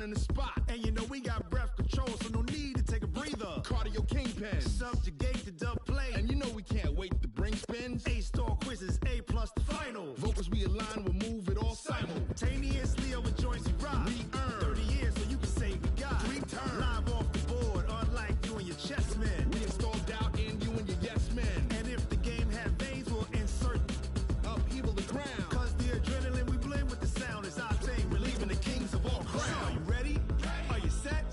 in the spot. And you know we got breath control, so no need to take a breather. Cardio kingpin. Subjugate the dub play. And you know we can't wait to bring spins. A-star quizzes, A+ the final. Vocals we align, we'll move it all simultaneously over joints we rock. We earn 30 years so you can say we got 3 turns. Live off the board, unlike you and your chess men. We install doubt in you and your yes men. And if the game had veins, we'll insert upheaval the ground. Cause the adrenaline we blend with the sound is our thing. Relieving the kings of all crowns. Are you ready? Are you set?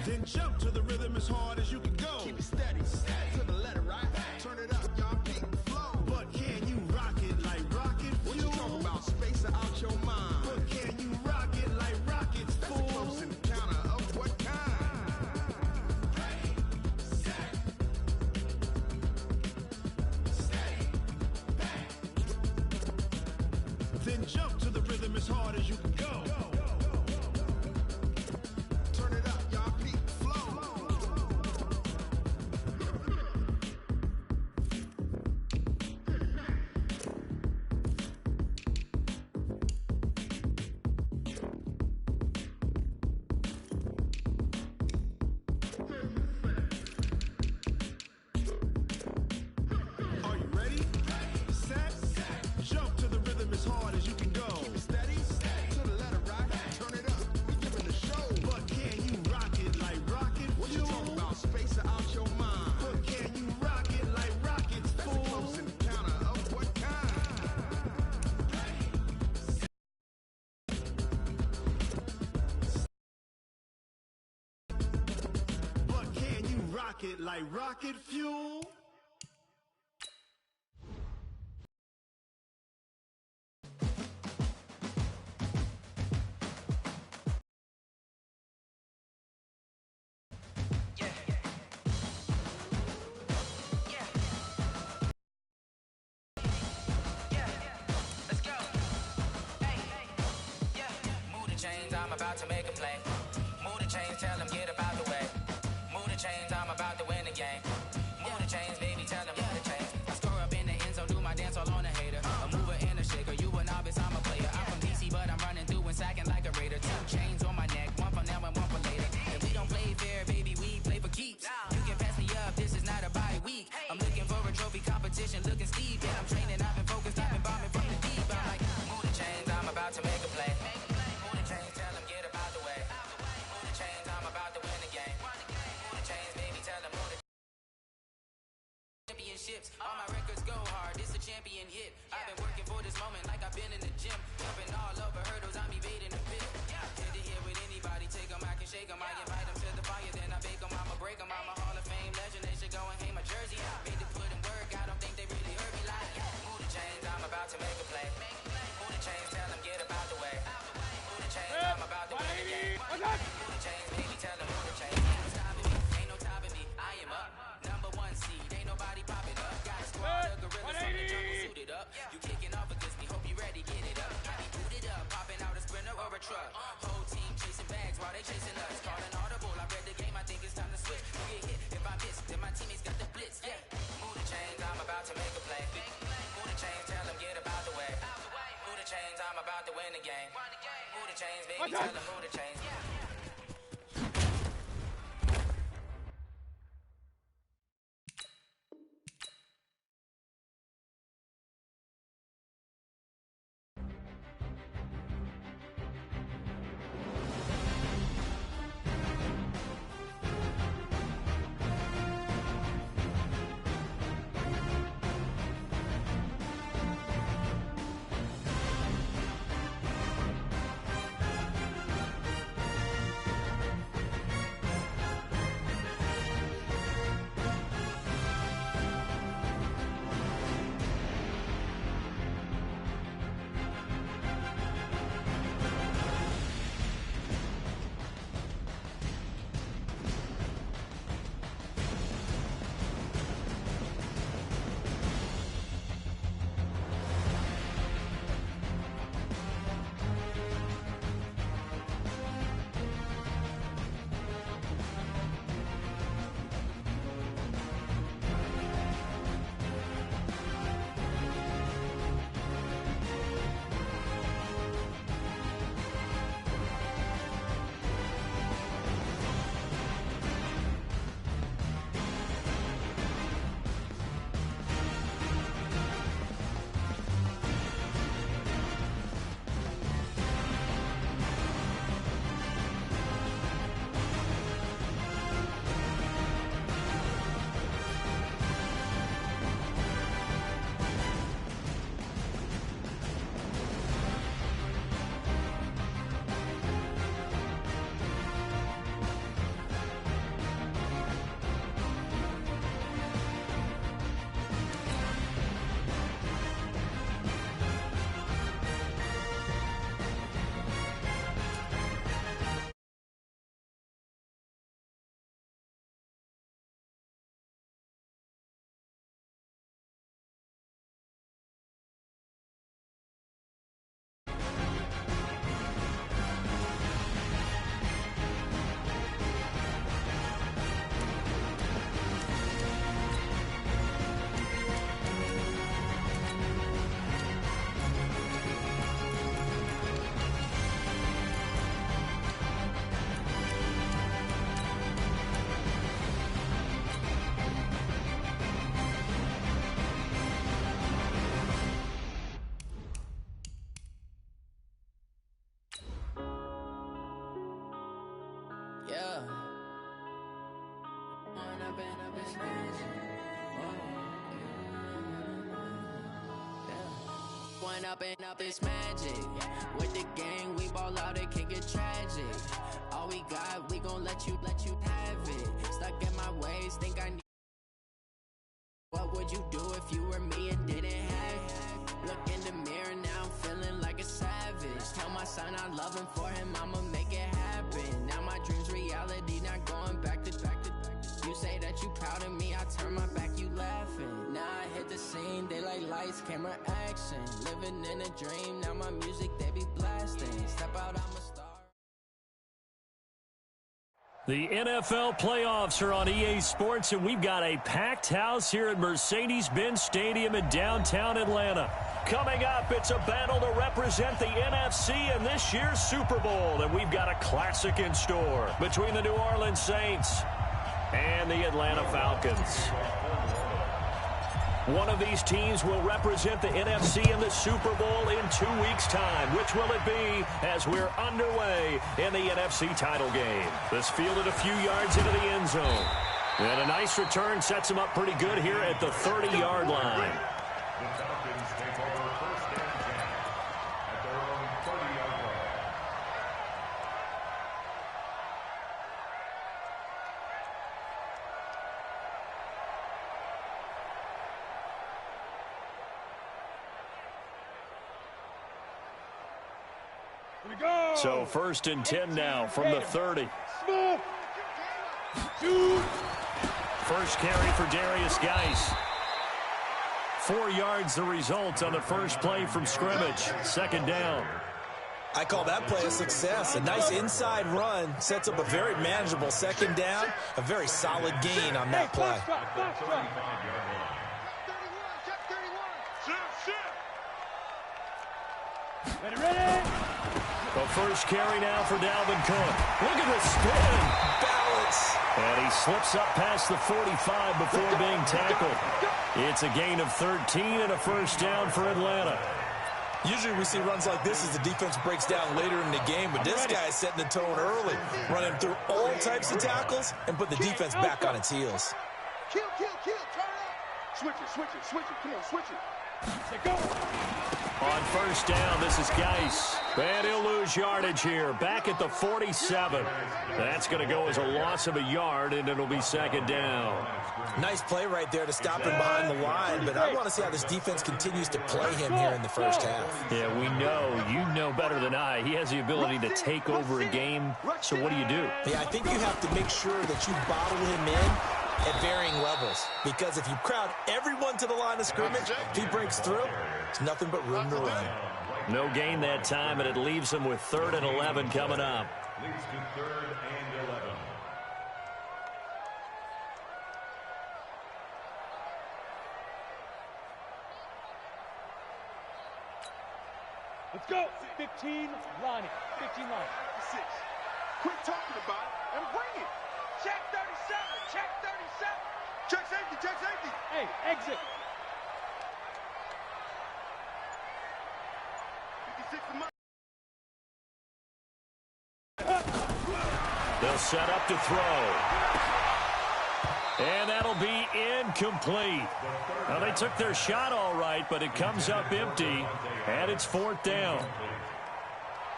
Then jump to the rhythm as hard as you can go. Keep it steady, to the letter, right? Turn it up, y'all, beat the flow. But can you rock it like rocket fuel? What you talking about? Space out your mind. But can you rock it like rockets, fool? That's a close encounter of what kind? Ready, set, steady, bang. Then jump to the rhythm as hard as you can go. Turn it up, y'all, beat the flow. Are you ready? Set, jump to the rhythm as hard as you can go. Keep it steady, to the letter, right? Turn it up, we giving the show. But can you rock it like rocket What you fuel? talking about? Space out your mind. But can you rock it like rockets, That's a fool? close encounter of what kind? But can you rock it like rocket fuel? Chains, I'm about to make a play. Move the chains, tell them get about the way. Move the chains, I'm about to win the game. Move the chains, baby, tell them move the chains. I score up in the end zone, do my dance all on a hater. A mover and a shaker, you a novice, I'm a player. I'm from DC, but I'm running through and sacking like a raider. 2 chains on my neck, one for now and one for later. If we don't play fair, baby, we play for keeps. You can pass me up, this is not a bye week. I'm looking for a trophy competition, looking steep. And I'm training, I've been focused, I've been bombing from the deep. I'm like, move the chains, I'm about to make a play. All my records go hard, it's a champion hit. I've been working for this moment like I've been in the gym. Jumping all over hurdles, I'm evading the pit. Head to head with anybody, take them, I can shake them. I invite them to the fire, then I bake them, I'ma break them. I'm a Hall of Fame legend, they should go and hang my jersey. Made to put in work, I don't think they really heard me like, move the chains, I'm about to make a play. Move the chains, tell them get about the way. Move the chains, I'm about to win the game. Move the chains, baby, tell them move the chains. Ain't no stopping me, ain't no topping me. I am up, #1 seed, ain't nobody popping up. Got a squad of gorillas from the jungle suited up. You kicking off against me, hope you ready, get it up. I be booted up, popping out a sprinter or a truck. Whole team chasing bags while they chasing us. Calling audible, I read the game, I think it's time to switch. You get hit, if I miss, then my teammates got the blitz. Yeah, move the chains, I'm about to make a play. Move the chains, tell them get about the way. Move the chains, I'm about to win the game. Move the chains, baby, tell them move the chains. Up and up, it's magic. With the gang, we ball out, it can get tragic. All we got, we gon' let you have it. Stuck in my ways, think I need. What would you do if you were me and didn't have it? Look in the mirror, now I'm feeling like a savage. Tell my son I love him, for him I'ma make it happen. Now my dream's reality, not going back to. You say that you proud of me, I turn my back, you laughing. Now I hit the scene, they like lights, camera, action. Living in a dream, now my music, they be blasting. Step out, I'm a star. The NFL playoffs are on EA Sports, and we've got a packed house here at Mercedes-Benz Stadium in downtown Atlanta. Coming up, it's a battle to represent the NFC in this year's Super Bowl, and we've got a classic in store between the New Orleans Saints and the Atlanta Falcons. One of these teams will represent the NFC in the Super Bowl in 2 weeks' time. Which will it be as we're underway in the NFC title game? This fielded a few yards into the end zone. And a nice return sets him up pretty good here at the 30-yard line. The Falcons take over first and 10 at their own 30-yard line. So first and 10 now from the 30. First carry for Darius Geis. 4 yards the result on the first play from scrimmage. Second down. I call that play a success. A nice inside run sets up a very manageable second down. A very solid gain on that play. Ready? The first carry now for Dalvin Cook. Look at the spin. Balance. And he slips up past the 45 before being tackled. It's a gain of 13 and a first down for Atlanta. Usually we see runs like this as the defense breaks down later in the game, but this guy is setting the tone early, running through all types of tackles and put the defense back on its heels. Kill, turn up. Switch it, come on, switch it. On first down, this is Geis. And he'll lose yardage here. Back at the 47. That's going to go as a loss of a yard, and it'll be second down. Nice play right there to stop him behind the line, but I want to see how this defense continues to play him here in the first half. Yeah, we know. You know better than I. He has the ability to take over a game. So what do you do? Yeah, I think you have to make sure that you bottle him in at varying levels, because if you crowd everyone to the line of scrimmage, if he breaks through, it's nothing but room to run. No gain that time, and it leaves him with 3rd and 11 coming up. Leads to 3rd and 11. Let's go. 15 lining. 15 lining. 6. Quit talking about it and bring it. Check 37. Check 37. Check safety. Check safety. Hey, exit. 56 to my. They'll set up to throw. And that'll be incomplete. Now, they took their shot all right, but it comes up empty, and it's 4th down.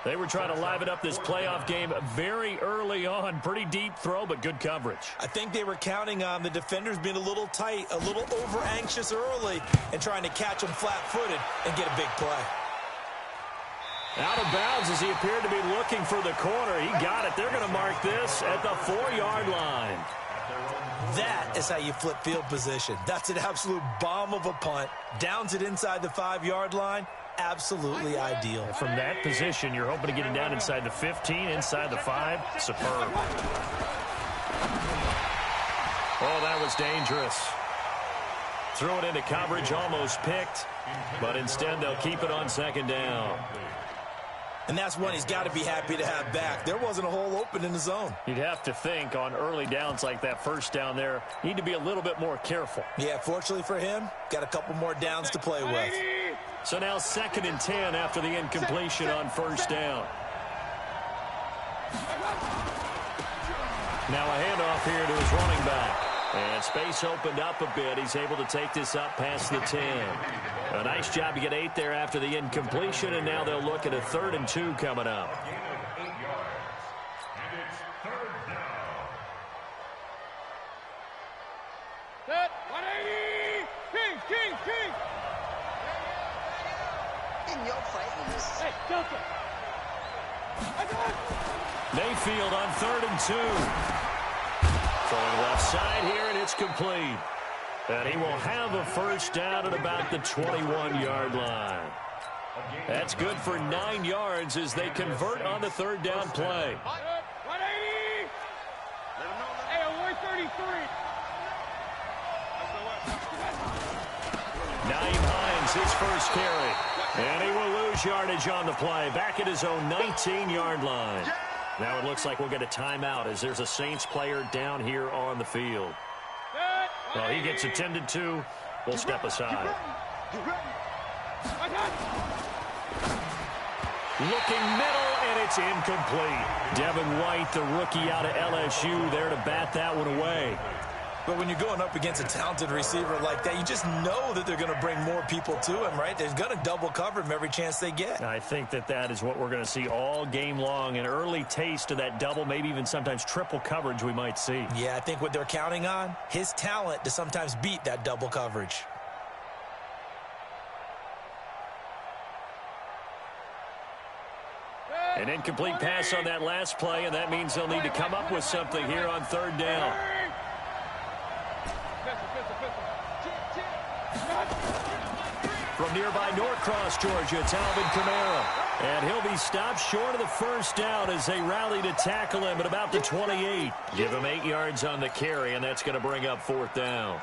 They were trying to liven up this playoff game very early on. Pretty deep throw, but good coverage. I think they were counting on the defenders being a little tight, a little over-anxious early, and trying to catch them flat-footed and get a big play. Out of bounds as he appeared to be looking for the corner. He got it. They're going to mark this at the 4-yard line. That is how you flip field position. That's an absolute bomb of a punt. Downs it inside the 5-yard line. Absolutely ideal. From that position, you're hoping to get it down inside the 15, inside the 5. Superb. Oh, that was dangerous. Threw it into coverage, almost picked, but instead they'll keep it on second down. And that's one he's got to be happy to have back. There wasn't a hole open in the zone. You'd have to think on early downs like that first down there, need to be a little bit more careful. Yeah, fortunately for him, got a couple more downs to play with. So now 2nd and 10 after the incompletion on first down. Now a handoff here to his running back. And space opened up a bit. He's able to take this up past the 10. A nice job to get 8 there after the incompletion, and now they'll look at a 3rd and 2 coming up. Set, 180! King! In your face. Hey, Delta! Mayfield on 3rd and 2. Throwing left side here, and it's complete. And he will have a first down at about the 21-yard line. That's good for 9 yards as they convert on the 3rd down play. 180! Hey, 133! Naeem Hines, his first carry. And he will lose yardage on the play. Back at his own 19-yard line. Now it looks like we'll get a timeout as there's a Saints player down here on the field. Well, he gets attended to. We'll step aside. Looking middle, and it's incomplete. Devin White, the rookie out of LSU, there to bat that one away. But when you're going up against a talented receiver like that, you just know that they're going to bring more people to him, right? They're going to double cover him every chance they get. I think that is what we're going to see all game long, an early taste of that double, maybe even sometimes triple coverage we might see. Yeah, I think what they're counting on, his talent to sometimes beat that double coverage. An incomplete pass on that last play, and that means they'll need to come up with something here on 3rd down. From nearby Norcross, Georgia, it's Alvin Kamara. And he'll be stopped short of the first down as they rally to tackle him at about the 28. Give him 8 yards on the carry, and that's going to bring up 4th down.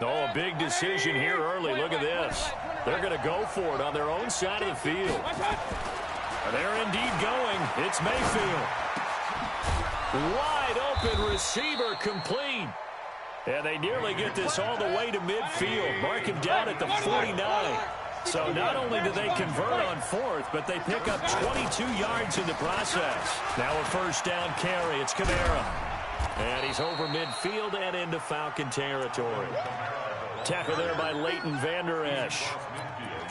Oh, a big decision here early. Look at this. They're going to go for it on their own side of the field. They're indeed going. It's Mayfield. Wide open receiver complete. And they nearly get this all the way to midfield. Mark him down at the 49. So not only do they convert on 4th, but they pick up 22 yards in the process. Now a first down carry. It's Kamara. And he's over midfield and into Falcon territory. Tackle there by Leighton Vander Esch.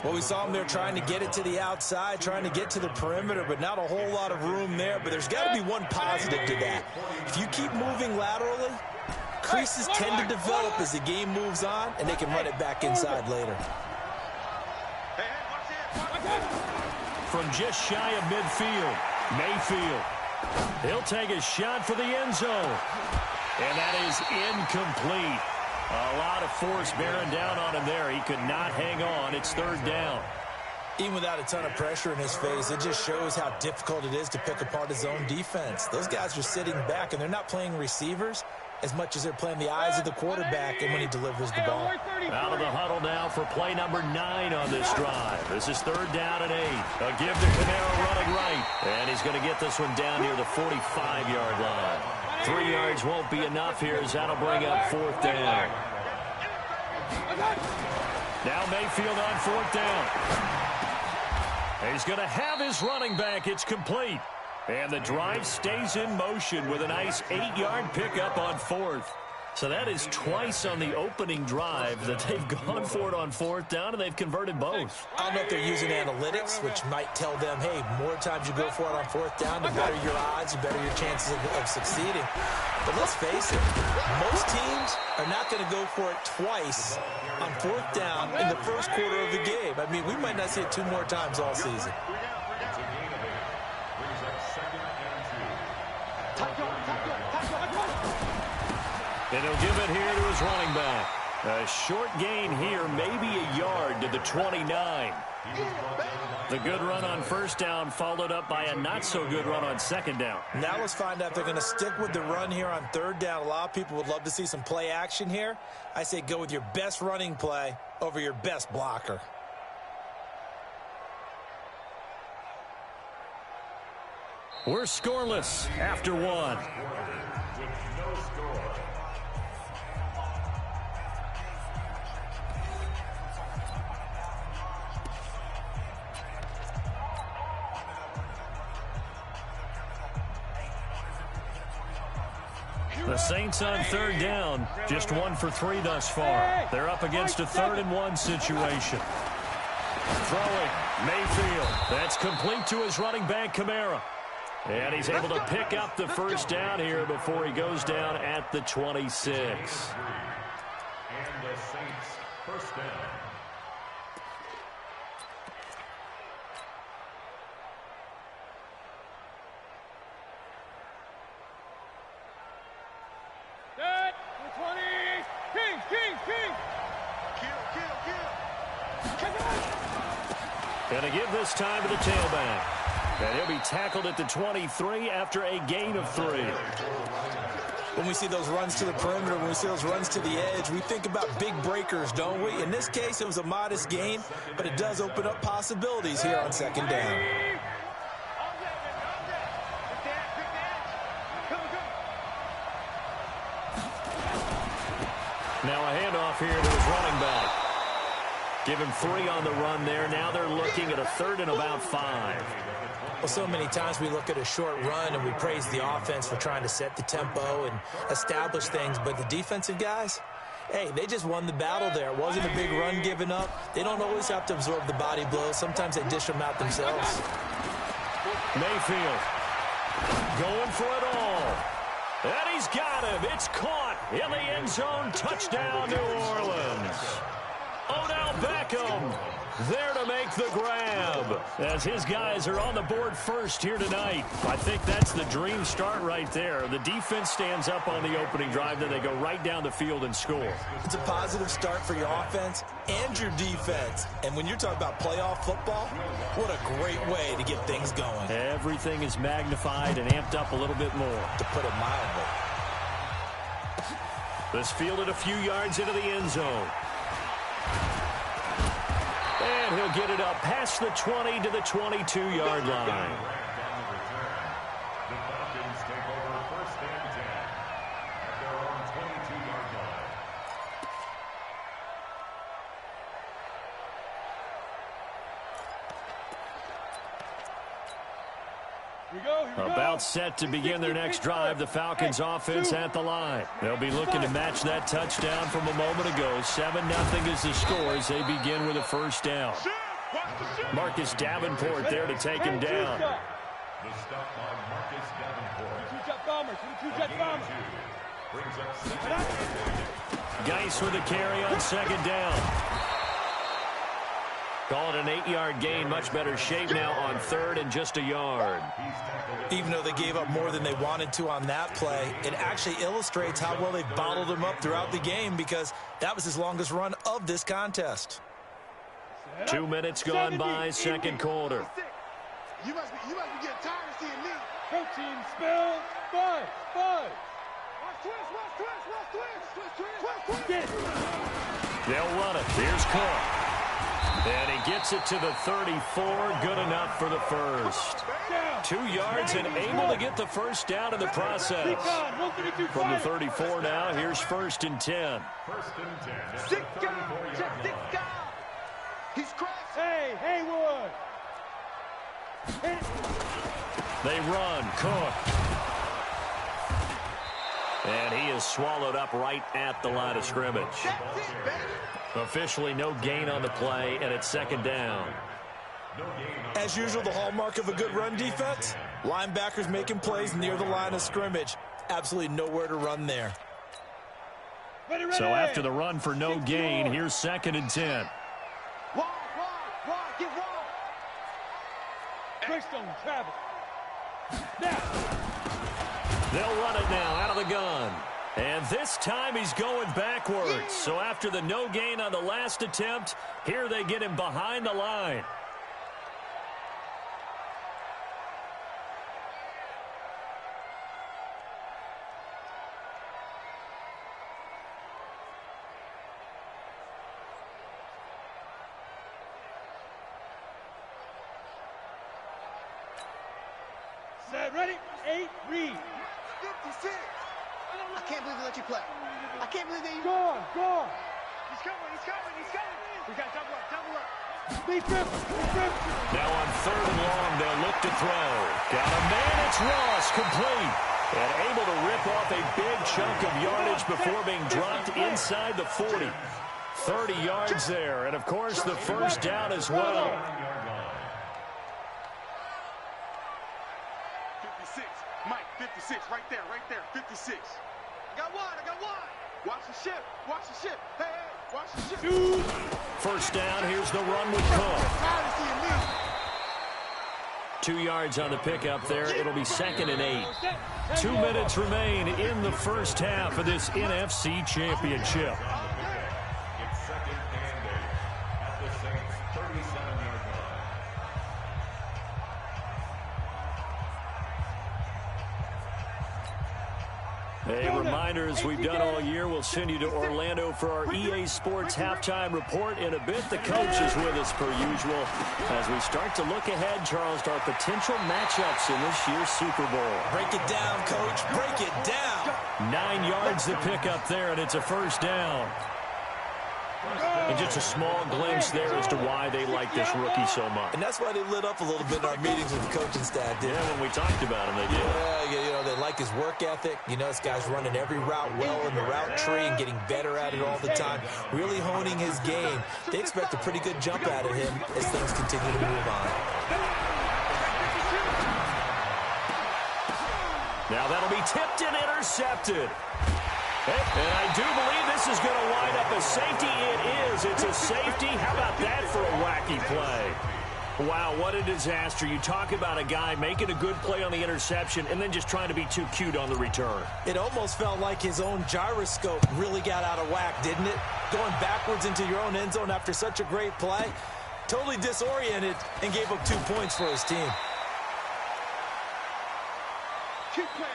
Well, we saw him there trying to get it to the outside, trying to get to the perimeter, but not a whole lot of room there. But there's got to be one positive to that. If you keep moving laterally, creases tend to develop as the game moves on, and they can run it back inside later. From just shy of midfield, Mayfield. He'll take a shot for the end zone. And that is incomplete. A lot of force bearing down on him there. He could not hang on. It's 3rd down. Even without a ton of pressure in his face, it just shows how difficult it is to pick apart his own defense. Those guys are sitting back, and they're not playing receivers as much as they're playing the eyes of the quarterback and when he delivers the ball. Out of the huddle now for play number 9 on this drive. This is 3rd down and 8. A give to Kamara running right. And he's going to get this one down near the 45-yard line. 3 yards won't be enough here as that'll bring up 4th down. Now Mayfield on 4th down. He's going to have his running back. It's complete. And the drive stays in motion with a nice 8-yard pickup on 4th. So that is twice on the opening drive that they've gone for it on 4th down, and they've converted both. I don't know if they're using analytics, which might tell them, hey, more times you go for it on 4th down, the better your odds, the better your chances of succeeding. But let's face it, most teams are not going to go for it twice on 4th down in the first quarter of the game. I mean, we might not see it 2 more times all season. And he'll give it here to his running back. A short gain here, maybe a yard to the 29. The good run on 1st down followed up by a not-so-good run on 2nd down. Now let's find out if they're going to stick with the run here on 3rd down. A lot of people would love to see some play action here. I say go with your best running play over your best blocker. We're scoreless after one. The Saints on third down, just 1 for 3 thus far. They're up against a 3rd and 1 situation. Throwing, Mayfield. That's complete to his running back, Kamara. And he's able to pick up the first down here before he goes down at the 26. And the Saints first down. Going to give this time to the tailback. And he'll be tackled at the 23 after a gain of 3. When we see those runs to the perimeter, when we see those runs to the edge, we think about big breakers, don't we? In this case, it was a modest gain, but it does open up possibilities here on second down. Now a handoff here to his running back. Give him 3 on the run there. Now they're looking at a 3rd and about 5. Well, so many times we look at a short run and we praise the offense for trying to set the tempo and establish things. But the defensive guys, hey, they just won the battle there. It wasn't a big run given up. They don't always have to absorb the body blows. Sometimes they dish them out themselves. Mayfield going for it all. And he's got him. It's caught in the end zone. Touchdown, New Orleans. Odell Beckham there to make the grab as his guys are on the board first here tonight. I think that's the dream start right there. The defense stands up on the opening drive, then they go right down the field and score. It's a positive start for your offense and your defense. And when you're talking about playoff football, what a great way to get things going. Everything is magnified and amped up a little bit more. To put it mildly. This fielded a few yards into the end zone. And he'll get it up past the 20 to the 22-yard line. The Falcons take over 1st and 10 at their own 22-yard line. About set to begin their next drive, the Falcons offense at the line. They'll be looking to match that touchdown from a moment ago. 7-0 is the score as they begin with a first down. Marcus Davenport there to take him down. The stop by Marcus Davenport. Brings up 7. Geis with a carry on second down. Call it an 8-yard gain. Much better shape now on 3rd and just a yard. Even though they gave up more than they wanted to on that play, it actually illustrates how well they bottled them up throughout the game because that was his longest run of this contest. 2 minutes gone by, second quarter. You must be getting tired of seeing me. Protein spill. 5. Watch twist. They'll run it. Here's Cook. And he gets it to the 34. Good enough for the first. 2 yards and able to get the first down in the process. From the 34 now, here's 1st and 10. 1st and 10. He's cracked. Hey, Haywood. They run. Cook. And he is swallowed up right at the line of scrimmage. That's it, baby. Officially no gain on the play, and it's second down. As usual, the hallmark of a good run defense, linebackers making plays near the line of scrimmage. Absolutely nowhere to run there. So after the run for no gain, here's 2nd and 10. Wide, get wide. Greystone, Travis. They'll run it now out of the gun. And this time he's going backwards. So after the no gain on the last attempt, here they get him behind the line. Set, ready? 8, read. 56. I can't believe they let you play. I can't believe they... Go on, go on. He's coming, he's coming, he's coming. We got double up, double up. Be tripped, be tripped. Now on 3rd and long, they'll look to throw. Got a man, it's Ross, complete. And able to rip off a big chunk of yardage before being dropped inside the 40. 30 yards there, and of course the first down as well. 56. Mike, 56, right there, 56. I got one. Watch the ship, Hey, watch the ship. First down, here's the run with Cook. 2 yards on the pickup there. It'll be 2nd and 8. 2 minutes remain in the first half of this NFC Championship. It's 2nd and 8 at the Saints' 37-yard line. A reminder, as we've done all year, we'll send you to Orlando for our EA Sports halftime report. In a bit, the coach is with us per usual as we start to look ahead, Charles, to our potential matchups in this year's Super Bowl. Break it down, Coach. Break it down. 9 yards to pick up there, and it's a first down. And just a small glimpse there as to why they like this rookie so much. And that's why they lit up a little bit in our meetings with the coaching staff, didn't Yeah, when we talked about him, they did. Yeah, you know, they like his work ethic. You know, this guy's running every route well in the route tree and getting better at it all the time, really honing his game. They expect a pretty good jump out of him as things continue to move on. Now that'll be tipped and intercepted. And I do believe this is going to wind up a safety. It is. It's a safety. How about that for a wacky play? Wow, what a disaster. You talk about a guy making a good play on the interception and then just trying to be too cute on the return. It almost felt like his own gyroscope really got out of whack, didn't it? Going backwards into your own end zone after such a great play. Totally disoriented and gave up 2 points for his team. Keep playing.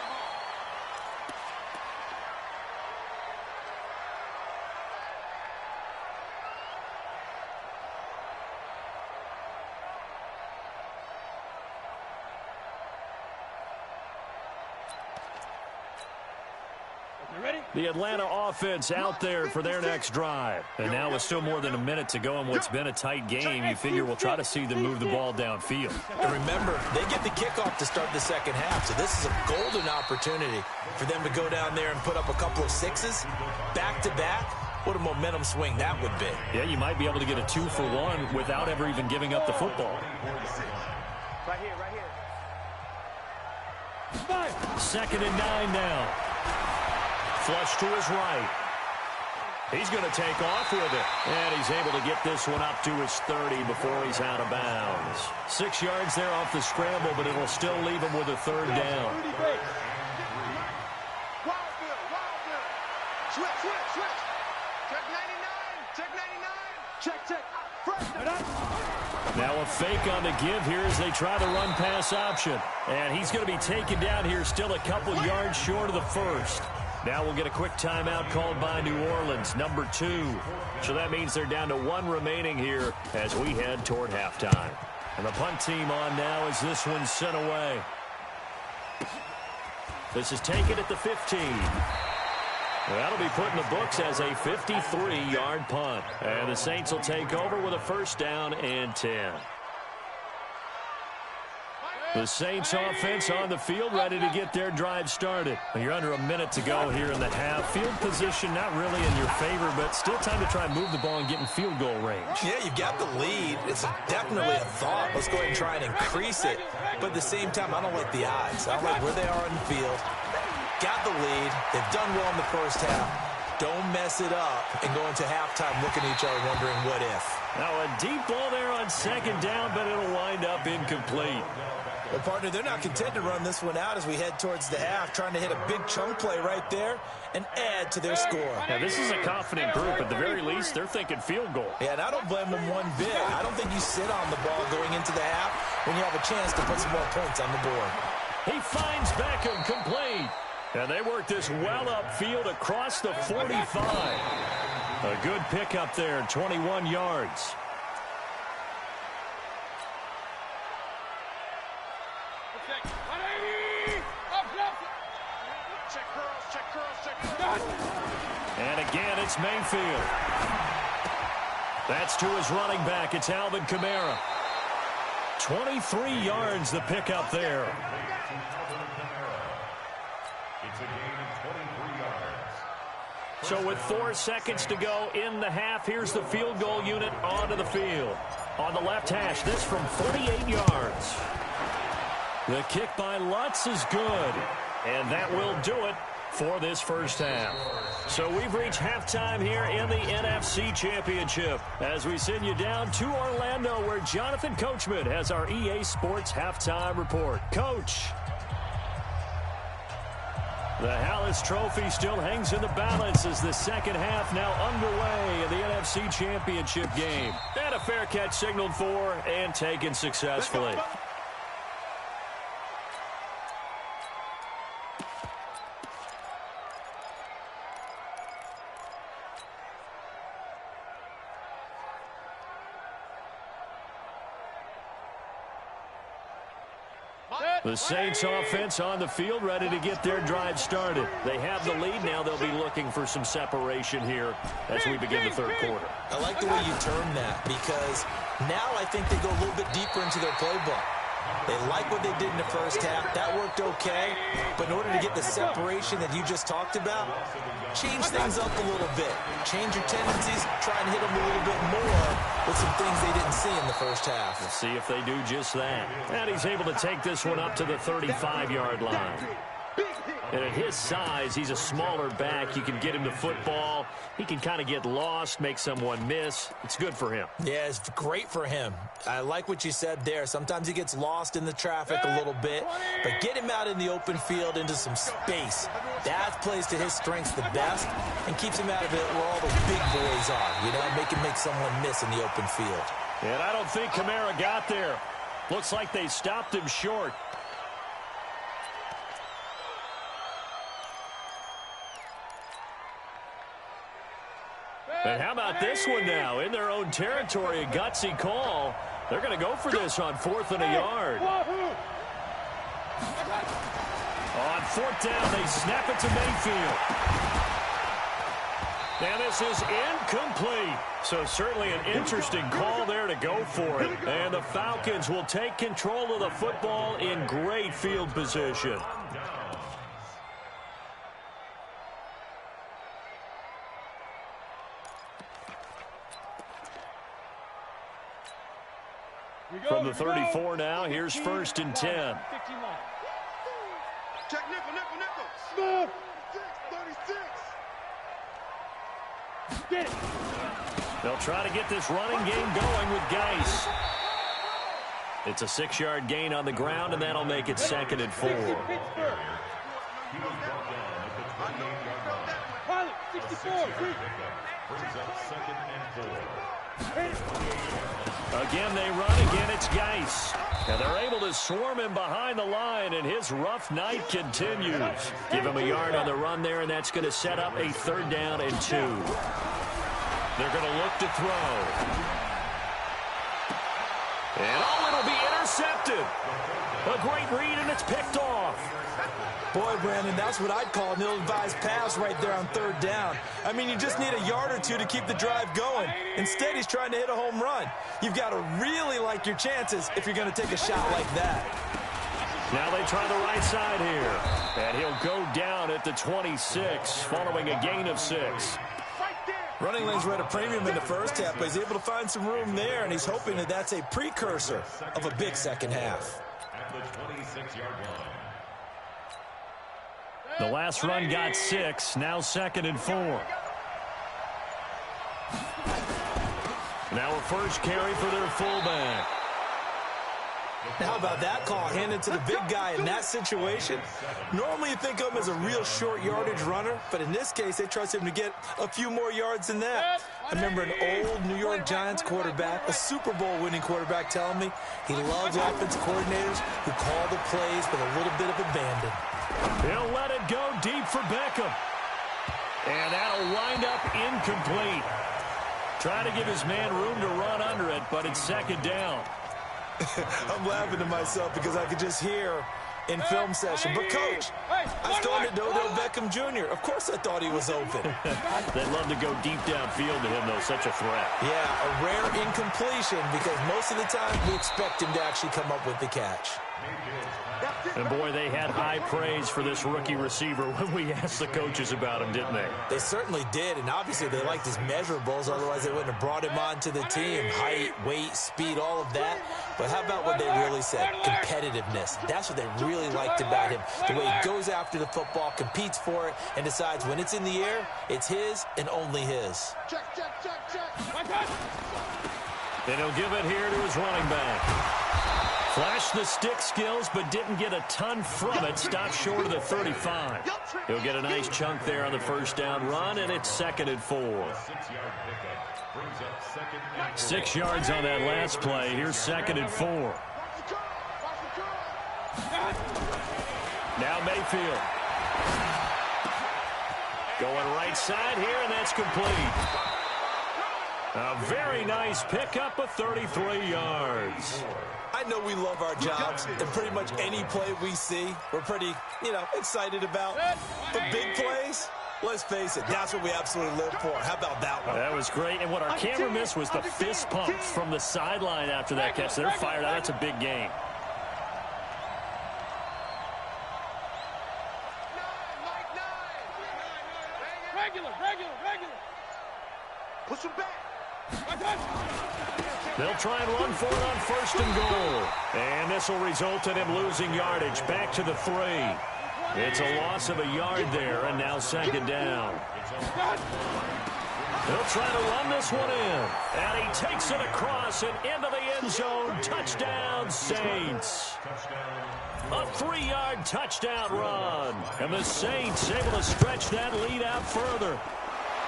The Atlanta offense out there for their next drive. And now with still more than a minute to go in what's been a tight game, you figure we'll try to see them move the ball downfield. And remember, they get the kickoff to start the second half, so this is a golden opportunity for them to go down there and put up a couple of sixes back-to-back. What a momentum swing that would be. Yeah, you might be able to get a 2-for-1 without ever even giving up the football. Right here, right here. 2nd and 9 now. Flush to his right. He's going to take off with it. And he's able to get this one up to his 30 before he's out of bounds. 6 yards there off the scramble, but it'll still leave him with a 3rd down. Switch. Check 99. Check 99. Check. Fresh. Now a fake on the give here as they try the run-pass option. And he's going to be taken down here still a couple yards short of the first. Now we'll get a quick timeout called by New Orleans, number 2. So that means they're down to 1 remaining here as we head toward halftime. And the punt team on now as this one's sent away. This is taken at the 15. That'll be put in the books as a 53-yard punt. And the Saints will take over with a 1st down and 10. The Saints offense on the field, ready to get their drive started. You're under a minute to go here in the half. Field position not really in your favor, but still time to try and move the ball and get in field goal range. Yeah, you've got the lead. It's definitely a thought. Let's go ahead and try and increase it. But at the same time, I don't like the odds. I don't like where they are in the field. Got the lead. They've done well in the first half. Don't mess it up and go into halftime looking at each other wondering what if. Now a deep ball there on 2nd down, but it'll wind up incomplete. Well, partner, they're not content to run this one out as we head towards the half, trying to hit a big chunk play right there and add to their score. Now, this is a confident group. At the very least, they're thinking field goal. Yeah, and I don't blame them one bit. I don't think you sit on the ball going into the half when you have a chance to put some more points on the board. He finds Beckham complete. And they work this well upfield across the 45. A good pickup there, 21 yards. And again, it's Mayfield. That's to his running back. It's Alvin Kamara. 23 yards the pickup there. It's a gain of 23 yards. So with 4 seconds to go in the half, here's the field goal unit onto the field. On the left hash, this from 48 yards. The kick by Lutz is good. And that will do it for this first half. So we've reached halftime here in the NFC Championship as we send you down to Orlando where Jonathan Coachman has our EA Sports halftime report. Coach. The Hallis Trophy still hangs in the balance as the second half now underway in the NFC Championship game. And a fair catch signaled for and taken successfully. The Saints offense on the field ready to get their drive started. They have the lead. Now they'll be looking for some separation here as we begin the third quarter. I like the way you term that because now I think they go a little bit deeper into their playbook. They like what they did in the first half. That worked okay. But in order to get the separation that you just talked about, change things up a little bit. Change your tendencies. Try and hit them a little bit more with some things they didn't see in the first half. We'll see if they do just that. And he's able to take this one up to the 35-yard line. And at his size, he's a smaller back. You can get him the football. He can kind of get lost, make someone miss. It's good for him. Yeah, it's great for him. I like what you said there. Sometimes he gets lost in the traffic a little bit, but get him out in the open field into some space. That plays to his strengths the best and keeps him out of it where all the big boys are, you know, make someone miss in the open field. And I don't think Kamara got there. Looks like they stopped him short. And how about this one now? In their own territory, a gutsy call. They're going to go for this on 4th and a yard. On 4th down, they snap it to Mayfield. And this is incomplete. So certainly an interesting call there to go for it. And the Falcons will take control of the football in great field position. From the 34 now, here's 1st and 10. Check nickel. Smooth. 36. Get it. They'll try to get this running game going with Geis. It's a 6-yard gain on the ground, and that'll make it 2nd and 4. Pilot, 64. Brings up 2nd and 4. Again, they run. Again, it's Geis. And they're able to swarm him behind the line, and his rough night continues. Give him a yard on the run there, and that's going to set up a 3rd down and 2. They're going to look to throw. And it'll be intercepted. A great read, and it's picked off. Boy, Brandon, that's what I'd call an ill-advised pass right there on 3rd down. I mean, you just need a yard or two to keep the drive going. Instead, he's trying to hit a home run. You've got to really like your chances if you're going to take a shot like that. Now they try the right side here. And he'll go down at the 26 following a gain of 6. Running lanes were at a premium in the first half, but he's able to find some room there, and he's hoping that that's a precursor of a big second half. At the 26-yard line. The last run got 6. Now 2nd and 4. Now a first carry for their fullback. Now, how about that call handed to the big guy in that situation? Normally you think of him as a real short yardage runner, but in this case they trust him to get a few more yards than that. I remember an old New York Giants quarterback, a Super Bowl winning quarterback, telling me he loves offensive coordinators who call the plays with a little bit of abandon. He'll let it go deep for Beckham. And that'll wind up incomplete. Trying to give his man room to run under it, but it's 2nd down. I'm laughing to myself because I could just hear in film session. But, Coach, I was throwing it to Odell Beckham Jr. Of course I thought he was open. They'd love to go deep downfield to him, though. Such a threat. Yeah, a rare incompletion because most of the time we expect him to actually come up with the catch. And, boy, they had high praise for this rookie receiver when we asked the coaches about him, didn't they? They certainly did, and obviously they liked his measurables. Otherwise, they wouldn't have brought him onto the team. Height, weight, speed, all of that. But how about what they really said? Competitiveness. That's what they really liked about him. The way he goes after the football, competes for it, and decides when it's in the air, it's his and only his. Check. And he'll give it here to his running back. Flashed the stick skills, but didn't get a ton from it. Stopped short of the 35. He'll get a nice chunk there on the first down run, and it's 2nd and 4. 6 yards on that last play. Here's 2nd and 4. Now Mayfield. Going right side here, and that's complete. A very nice pickup of 33 yards. I know we love our jobs, and pretty much any play we see, we're pretty, excited about. But big plays, let's face it, that's what we absolutely live for. How about that one? That was great, and what our camera missed was the fist pump from the sideline after that catch. They're fired out. That's a big game. Regular. Push him back. They'll try and run for it on 1st and goal. And this will result in him losing yardage. Back to the 3. It's a loss of a yard there, and now 2nd down. They'll try to run this one in. And he takes it across and into the end zone. Touchdown, Saints. A 3-yard touchdown run. And the Saints able to stretch that lead out further.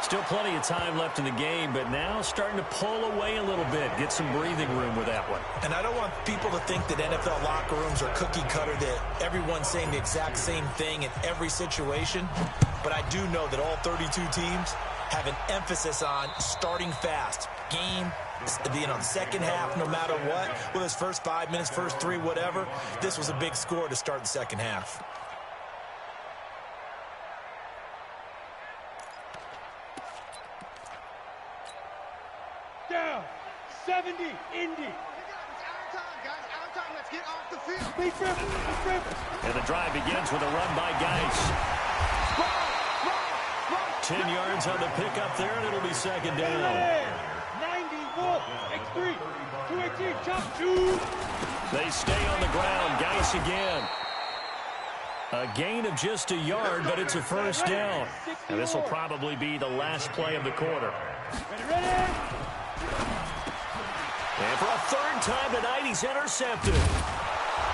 Still plenty of time left in the game, but now starting to pull away a little bit. Get some breathing room with that one. And I don't want people to think that NFL locker rooms are cookie cutter, that everyone's saying the exact same thing in every situation. But I do know that all 32 teams have an emphasis on starting fast. Game, second half, no matter what. Whether it's first 5 minutes, first 3, whatever. This was a big score to start the second half. Down. 70. Indy. Our time. Let's get off the field. Please, And the drive begins with a run by Geis. 10 yards on the pickup there, and it'll be 2nd down. 94. X3. 218. Chop. 2. They stay on the ground. Geis again. A gain of just a yard, but it's a 1st down. And this will probably be the last play of the quarter. Ready. And for a 3rd time tonight, he's intercepted.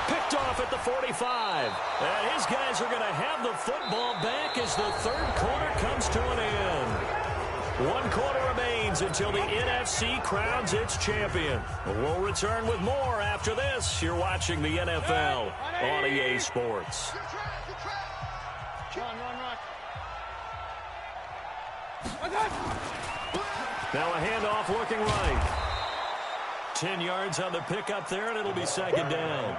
Picked off at the 45. And his guys are going to have the football back as the 3rd quarter comes to an end. 1 quarter remains until the NFC crowns its champion. We'll return with more after this. You're watching the NFL on EA Sports. Run. Now a handoff looking right. 10 yards on the pickup there, and it'll be 2nd down.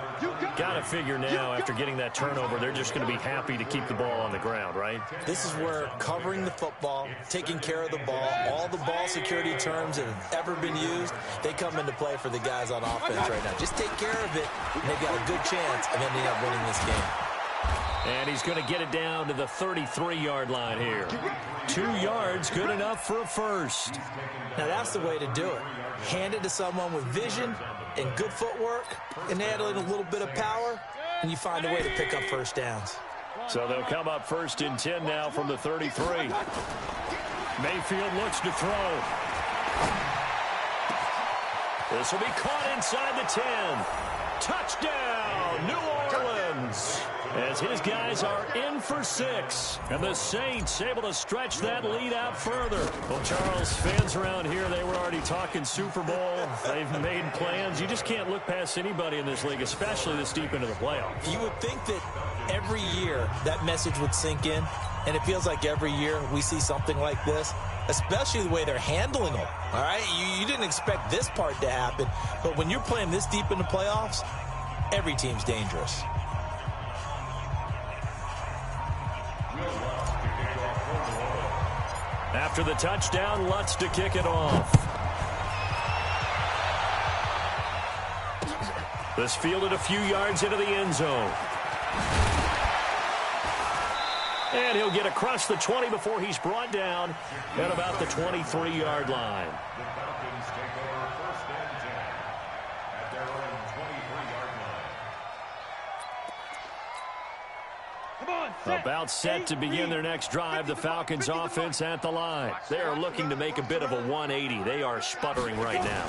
Got to figure now, after getting that turnover, they're just going to be happy to keep the ball on the ground, right? This is where covering the football, taking care of the ball, all the ball security terms that have ever been used, they come into play for the guys on offense right now. Just take care of it, and they've got a good chance of ending up winning this game. And he's going to get it down to the 33-yard line here. 2 yards, good enough for a 1st. Now that's the way to do it. Hand it to someone with vision and good footwork, and add in a little bit of power, and you find a way to pick up 1st downs. So they'll come up 1st and 10 now from the 33. Mayfield looks to throw. This will be caught inside the 10. Touchdown, New Orleans. As his guys are in for 6. And the Saints able to stretch that lead out further. Well, Charles, fans around here, they were already talking Super Bowl. They've made plans. You just can't look past anybody in this league, especially this deep into the playoffs. You would think that every year that message would sink in, and it feels like every year we see something like this, especially the way they're handling them. All right, you didn't expect this part to happen, but when you're playing this deep in the playoffs, every team's dangerous. After the touchdown, Lutz to kick it off. This fielded a few yards into the end zone. And he'll get across the 20 before he's brought down at about the 23-yard line. The Falcons take over first and 10 at their own 23-yard line. About set to begin their next drive, the Falcons offense at the line. They are looking to make a bit of a 180. They are sputtering right now.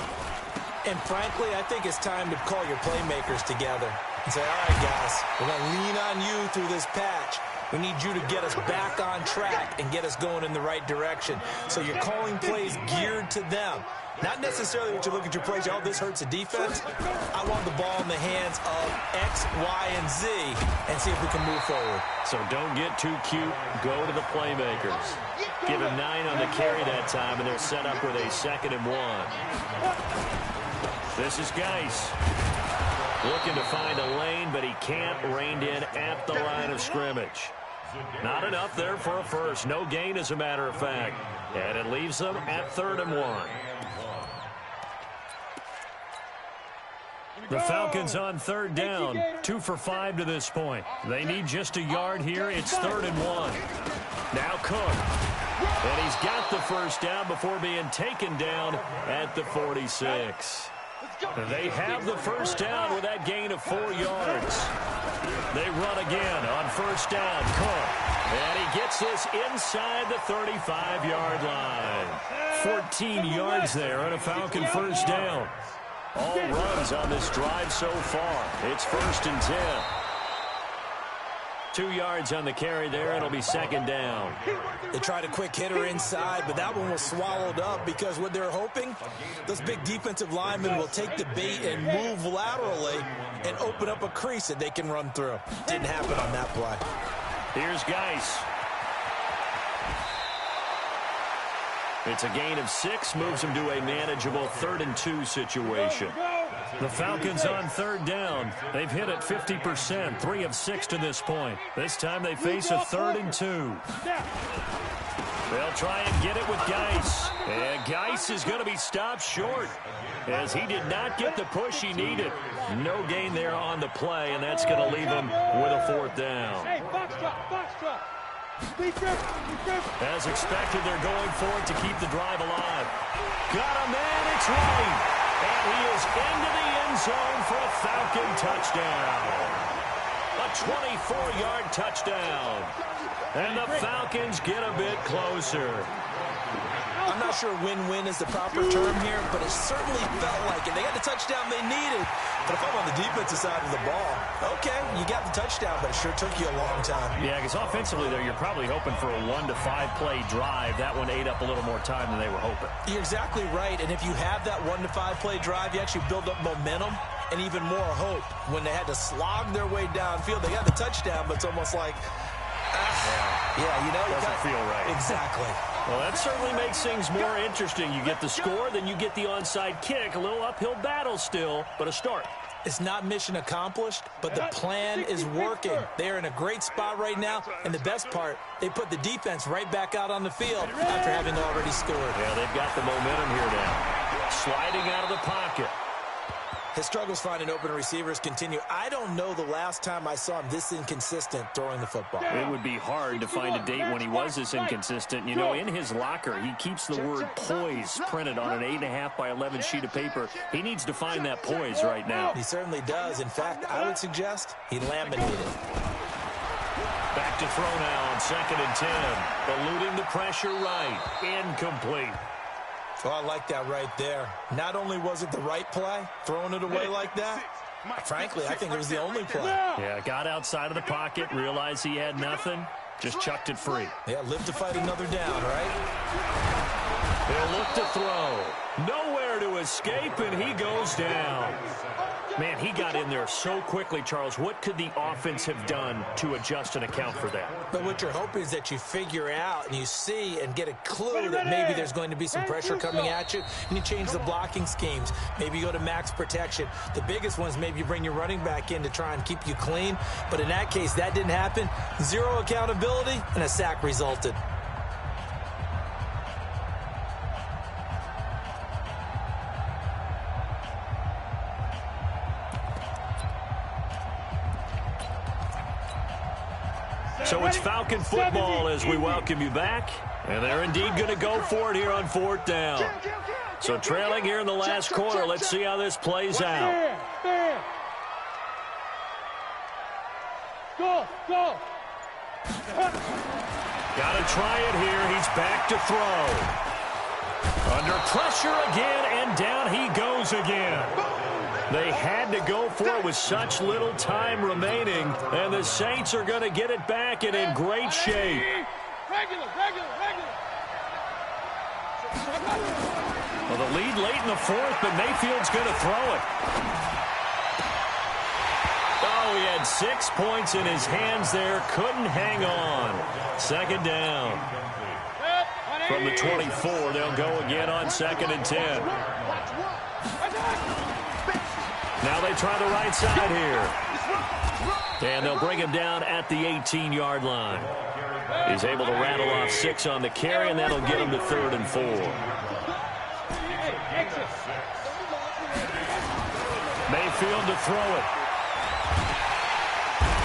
And frankly, I think it's time to call your playmakers together and say, all right, guys, we're going to lean on you through this patch. We need you to get us back on track and get us going in the right direction. So you're calling plays geared to them. Not necessarily what you look at your plays, oh, this hurts the defense. I want the ball in the hands of X, Y, and Z and see if we can move forward. So don't get too cute. Go to the playmakers. Give him 9 on the carry that time, and they're set up with a 2nd and 1. This is Geis. Looking to find a lane, but he can't. Reined in at the line of scrimmage. Not enough there for a first. No gain, as a matter of fact. And it leaves them at 3rd and 1. The Falcons on 3rd down. 2 for 5 to this point. They need just a yard here. It's 3rd and 1. Now Cook. And he's got the first down before being taken down at the 46. They have the first down with that gain of 4 yards. They run again on first down. Cook. And he gets this inside the 35-yard line. 14 yards there on a Falcon first down. All runs on this drive so far. It's 1st and 10. 2 yards on the carry there. It'll be 2nd down. They tried a quick hitter inside, but that one was swallowed up because what they're hoping, those big defensive linemen will take the bait and move laterally and open up a crease that they can run through. Didn't happen on that play. Here's Geis. It's a gain of 6, moves him to a manageable 3rd and 2 situation. The Falcons on 3rd down. They've hit it 50%, 3 of 6 to this point. This time they face a 3rd and 2. They'll try and get it with Geis. And Geis is going to be stopped short as he did not get the push he needed. No gain there on the play, and that's going to leave him with a 4th down. As expected, they're going for it to keep the drive alive. Got a man, it's Wright. And he is into the end zone for a Falcon touchdown. A 24-yard touchdown. And the Falcons get a bit closer. I'm not sure win-win is the proper term here, but it certainly felt like it. They got the touchdown they needed. But if I'm on the defensive side of the ball, okay, you got the touchdown, but it sure took you a long time. Yeah, because offensively there, you're probably hoping for a 1 to 5 play drive. That one ate up a little more time than they were hoping. You're exactly right, and if you have that 1 to 5 play drive, you actually build up momentum and even more hope. When they had to slog their way downfield, they got the touchdown, but it's almost like, yeah, you know, doesn't feel right. Exactly. Well, that certainly makes things more interesting. You get the score, then you get the onside kick. A little uphill battle still, but a start. It's not mission accomplished, but the plan is working. They're in a great spot right now, and the best part, they put the defense right back out on the field after having already scored. Yeah, they've got the momentum here now. Sliding out of the pocket. His struggles finding open receivers continue. I don't know the last time I saw him this inconsistent throwing the football. It would be hard to find a date when he was this inconsistent. You know, in his locker, he keeps the word poise printed on an 8.5 by 11 sheet of paper. He needs to find that poise right now. He certainly does. In fact, I would suggest he laminated it. Back to throw now on 2nd and 10. Eluding the pressure right. Incomplete. Well, I like that right there. Not only was it the right play, throwing it away like that, frankly, I think it was the only play. Yeah, got outside of the pocket, realized he had nothing, just chucked it free. Yeah, live to fight another down, right? He'll look to throw. Nowhere to escape, and he goes down. Man, he got in there so quickly, Charles. What could the offense have done to adjust and account for that? But what you're hoping is that you figure out and you see and get a clue that maybe there's going to be some pressure coming at you, and you change the blocking schemes. Maybe you go to max protection. The biggest one is maybe you bring your running back in to try and keep you clean. But in that case, that didn't happen. Zero accountability, and a sack resulted. So it's Falcon football as we welcome you back. And they're indeed going to go for it here on 4th down. So trailing here in the last quarter. Let's see how this plays out. Go, go. Got to try it here. He's back to throw. Under pressure again, and down he goes again. They had to go for it with such little time remaining, and the Saints are going to get it back and in great shape. Regular. Well, the lead late in the 4th, but Mayfield's going to throw it. Oh, he had 6 points in his hands there. Couldn't hang on. 2nd down. From the 24, they'll go again on 2nd and 10. Now they try the right side here. And they'll bring him down at the 18-yard line. He's able to rattle off 6 on the carry, and that'll get him to 3rd and 4. Mayfield to throw it.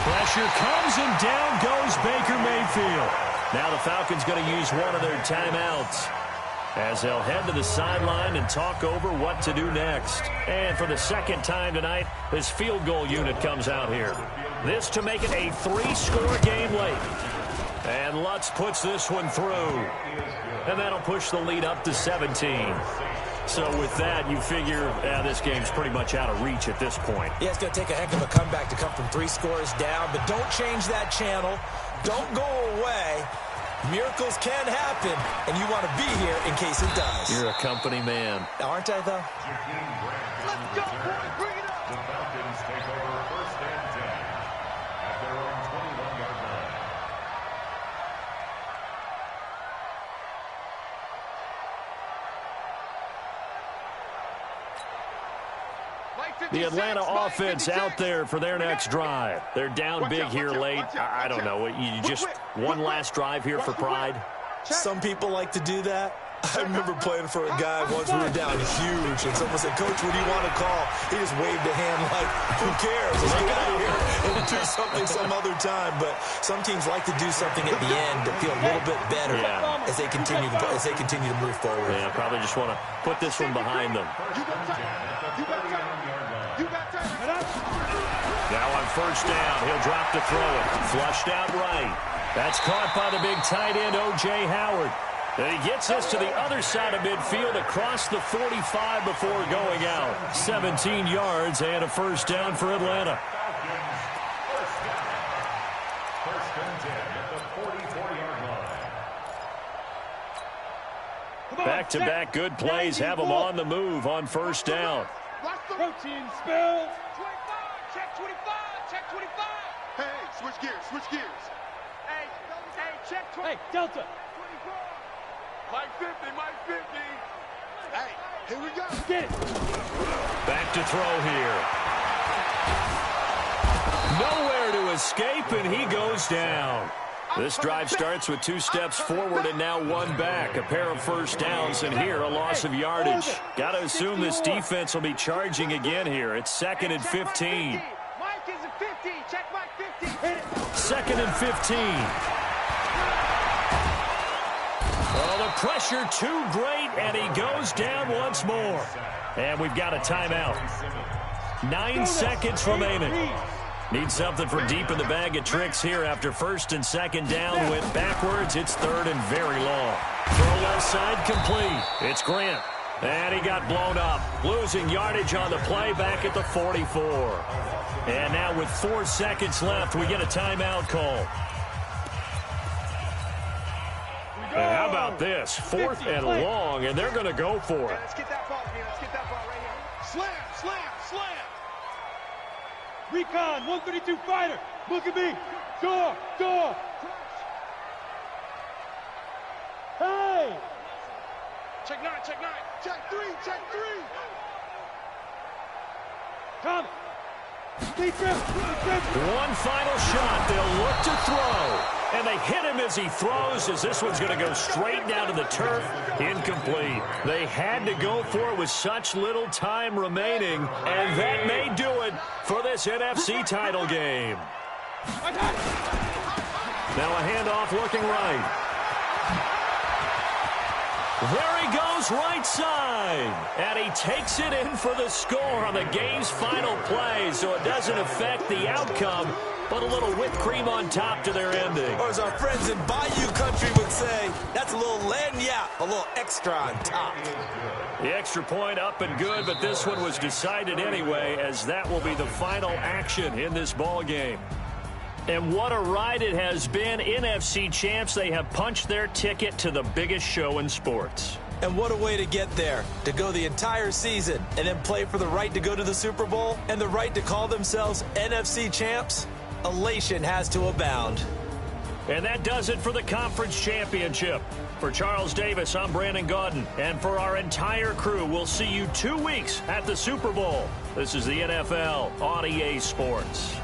Pressure comes, and down goes Baker Mayfield. Now the Falcons going to use one of their timeouts as they'll head to the sideline and talk over what to do next. And for the 2nd time tonight, this field goal unit comes out here. This to make it a 3-score game late. And Lutz puts this one through. And that'll push the lead up to 17. So with that, you figure this game's pretty much out of reach at this point. Yeah, it's going to take a heck of a comeback to come from 3 scores down, but don't change that channel. Don't go away. Miracles can happen, and you want to be here in case it does. You're a company man. Aren't I, though? Let's go, boys. Bring it up. The Falcons take over 1st and 10 at their own 21-yard line. The Atlanta offense out there for their next drive. They're down big here late. I don't know. You just one last drive here for pride? Some people like to do that. I remember playing for a guy once. We were down huge, and someone said, "Coach, what do you want to call?" He just waved a hand like, "Who cares? Let's get out of here and do something some other time." But some teams like to do something at the end to feel a little bit better as they continue to move forward. Yeah, probably just want to put this one behind them. Now on 1st down, he'll drop to throw it. Flushed out right. That's caught by the big tight end, O.J. Howard. And he gets this to the other side of midfield across the 45 before going out. 17 yards and a 1st down for Atlanta. First and 10 at the 44-yard line. Back-to-back good plays have them on the move on 1st down. Protein spills. 25. Check 25. Check 25. Hey, switch gears. Hey, check 20. Hey, Delta. 24. Mike 50. Hey, here we go. Get it. Back to throw here. Nowhere to escape, and he goes down. This drive starts with 2 steps forward and now 1 back. A pair of 1st downs, and here a loss of yardage. Got to assume this defense will be charging again here. It's 2nd and 15. Mike is a 50. Check Mike 50. 2nd and 15. Oh, the pressure too great, and he goes down once more. And we've got a timeout. 9 seconds remaining. Need something from deep in the bag of tricks here after 1st and 2nd down. Went backwards. It's 3rd and very long. Throw left side complete. It's Grant. And he got blown up. Losing yardage on the play back at the 44. And now with 4 seconds left, we get a timeout call. And how about this? 4th and long, and they're going to go for it. Let's get that ball here. Let's get that ball right here. Slam. Recon, 132 fighter. Look at me. Door. Hey. Check 9. Check 3. Come. One final shot. They'll look to throw. And they hit him as he throws, as this one's going to go straight down to the turf. Incomplete. They had to go for it with such little time remaining, and that may do it for this NFC title game. Now a handoff looking right. There he goes right side. And he takes it in for the score on the game's final play. So it doesn't affect the outcome, but a little whipped cream on top to their ending. Or as our friends in Bayou country would say, that's a little lagniappe, a little extra on top. The extra point up and good, but this one was decided anyway, as that will be the final action in this ball game. And what a ride it has been. NFC champs, they have punched their ticket to the biggest show in sports. And what a way to get there, to go the entire season and then play for the right to go to the Super Bowl and the right to call themselves NFC champs. Elation has to abound. And that does it for the conference championship. For Charles Davis, I'm Brandon Gaudin. And for our entire crew, we'll see you 2 weeks at the Super Bowl. This is the NFL on EA Sports.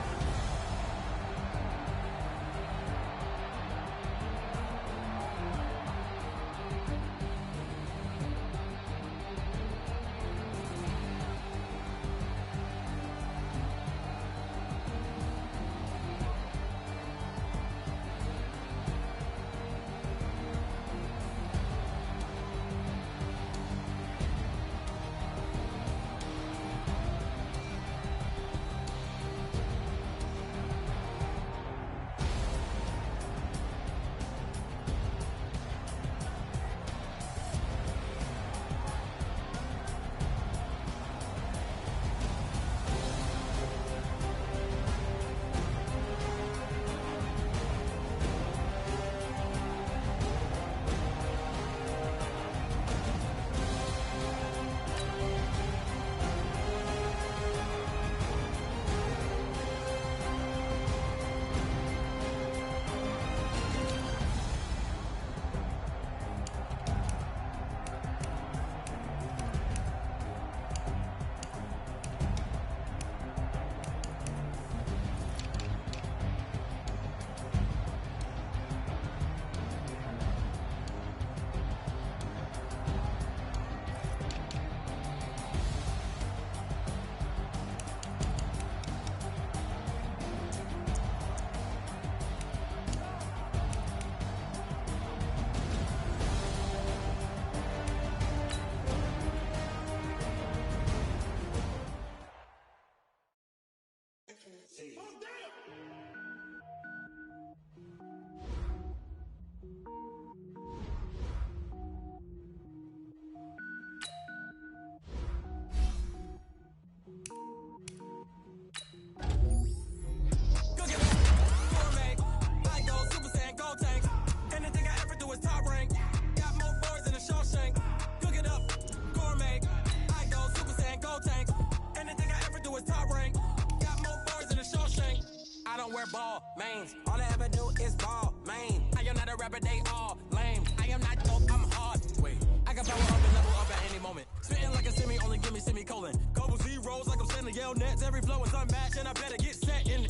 Ball mains, all I ever do is ball main. I am not a rapper, they all lame. I am not dope, I'm hard. Wait, I can power up and level up at any moment. Spitting like a semi, only give me semicolon. Couple zeros like I'm sending yell nets. Every flow is unmatched, and I better get set in.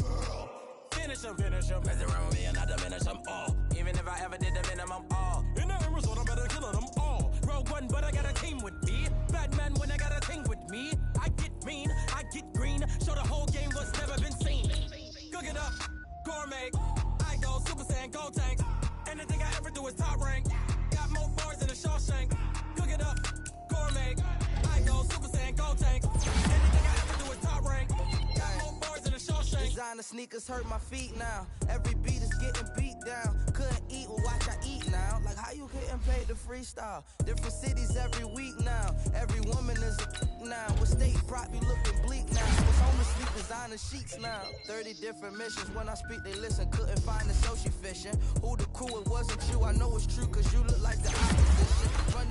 Finish them. Mess around with me and I diminish them all. Even if I ever did the minimum, all. In the end result, I'm better killing them all. Rogue one, but I got a team with me. Batman when I got a team with me. I get mean, I get green. Show the whole game what's never been seen. Cook it up, gourmet. I go Super Saiyan, go tank. Anything I ever do is top rank. Got more bars than a Shawshank. Cook it up, gourmet. I go Super Saiyan, go tank. Anything I ever do is top rank. Got more bars than a Shawshank. Designer sneakers hurt my feet now. Every beat is getting beat down. Couldn't eat, well watch I eat now. Like how you getting paid to freestyle? Different cities every week now. Every woman is a now. With state prop, you looking bleak now. Was home to sleep, designer sheets now. 30 different missions. When I speak, they listen. Couldn't find it, so she fishing. Who the crew, it wasn't you. I know it's true, cause you look like the opposition.